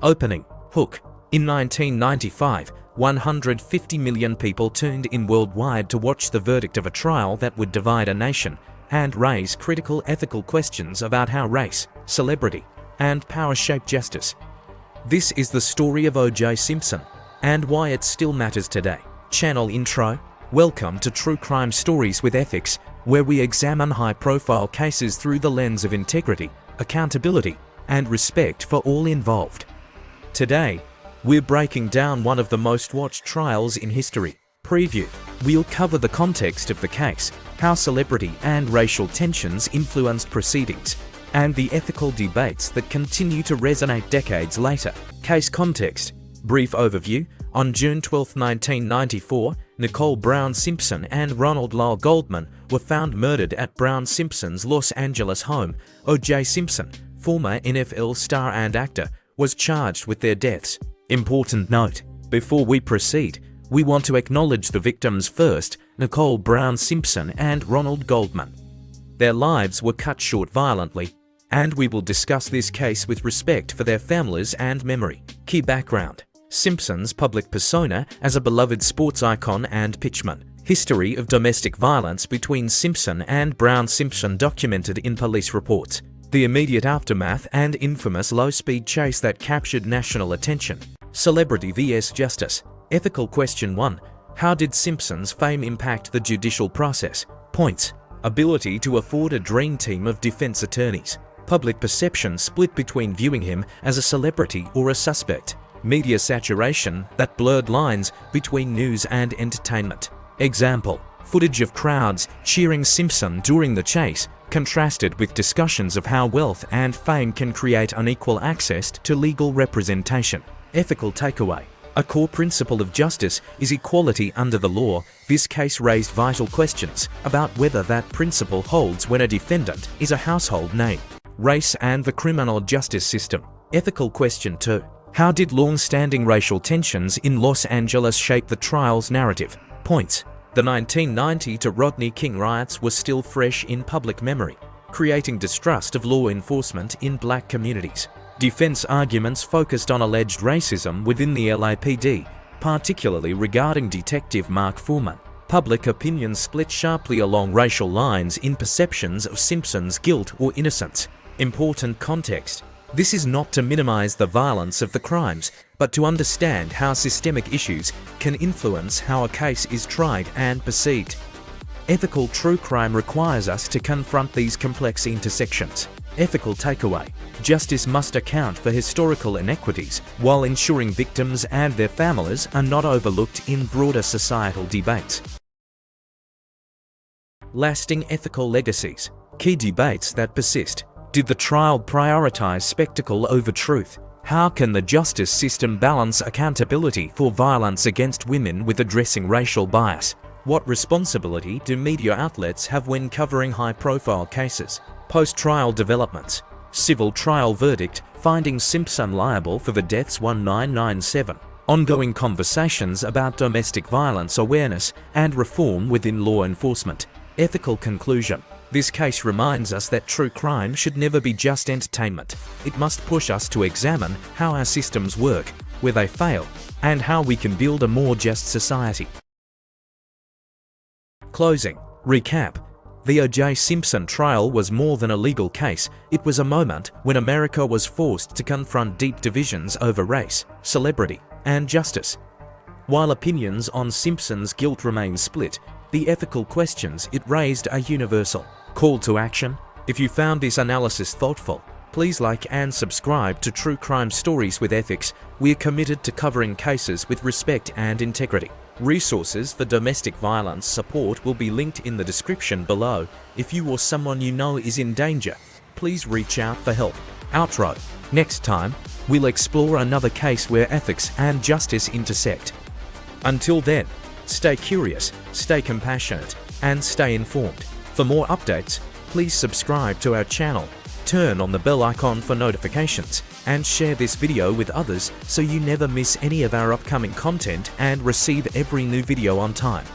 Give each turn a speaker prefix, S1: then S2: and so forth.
S1: Opening hook. In 1995, 150 million people tuned in worldwide to watch the verdict of a trial that would divide a nation and raise critical ethical questions about how race, celebrity, and power shape justice. This is the story of O.J. Simpson and why it still matters today. Channel intro. Welcome to True Crime Stories with Ethics, where we examine high-profile cases through the lens of integrity, accountability, and respect for all involved. Today, we're breaking down one of the most watched trials in history. Preview. We'll cover the context of the case, how celebrity and racial tensions influenced proceedings, and the ethical debates that continue to resonate decades later. Case context. Brief overview. On June 12, 1994, Nicole Brown Simpson and Ronald Goldman were found murdered at Brown Simpson's Los Angeles home. O.J. Simpson, former NFL star and actor, was charged with their deaths. Important note: before we proceed, we want to acknowledge the victims first, Nicole Brown Simpson and Ronald Goldman. Their lives were cut short violently, and we will discuss this case with respect for their families and memory. Key background: Simpson's public persona as a beloved sports icon and pitchman. History of domestic violence between Simpson and Brown Simpson documented in police reports. The immediate aftermath and infamous low-speed chase that captured national attention. Celebrity vs. Justice. Ethical question 1. How did Simpson's fame impact the judicial process? Points: ability to afford a dream team of defense attorneys. Public perception split between viewing him as a celebrity or a suspect. Media saturation that blurred lines between news and entertainment. Example: footage of crowds cheering Simpson during the chase, contrasted with discussions of how wealth and fame can create unequal access to legal representation. Ethical takeaway: a core principle of justice is equality under the law. This case raised vital questions about whether that principle holds when a defendant is a household name. Race and the criminal justice system. Ethical question 2. How did long-standing racial tensions in Los Angeles shape the trial's narrative? Points: the 1990 to Rodney King riots were still fresh in public memory, creating distrust of law enforcement in black communities. Defense arguments focused on alleged racism within the LAPD, particularly regarding Detective Mark Foreman. Public opinion split sharply along racial lines in perceptions of Simpson's guilt or innocence. Important context: this is not to minimize the violence of the crimes, but to understand how systemic issues can influence how a case is tried and perceived. Ethical true crime requires us to confront these complex intersections. Ethical takeaway: justice must account for historical inequities while ensuring victims and their families are not overlooked in broader societal debates. Lasting ethical legacies. Key debates that persist. Did the trial prioritize spectacle over truth? How can the justice system balance accountability for violence against women with addressing racial bias? What responsibility do media outlets have when covering high-profile cases? Post-trial developments. Civil trial verdict finding Simpson liable for the deaths 1997. Ongoing conversations about domestic violence awareness and reform within law enforcement. Ethical conclusion. This case reminds us that true crime should never be just entertainment. It must push us to examine how our systems work, where they fail, and how we can build a more just society. Closing. Recap. The O.J. Simpson trial was more than a legal case. It was a moment when America was forced to confront deep divisions over race, celebrity, and justice. While opinions on Simpson's guilt remain split, the ethical questions it raised are universal. Call to action: if you found this analysis thoughtful, please like and subscribe to True Crime Stories with Ethics. We are committed to covering cases with respect and integrity. Resources for domestic violence support will be linked in the description below. If you or someone you know is in danger, please reach out for help. Outro. Next time, we'll explore another case where ethics and justice intersect. Until then, stay curious, stay compassionate, and stay informed. For more updates, please subscribe to our channel, turn on the bell icon for notifications, and share this video with others so you never miss any of our upcoming content and receive every new video on time.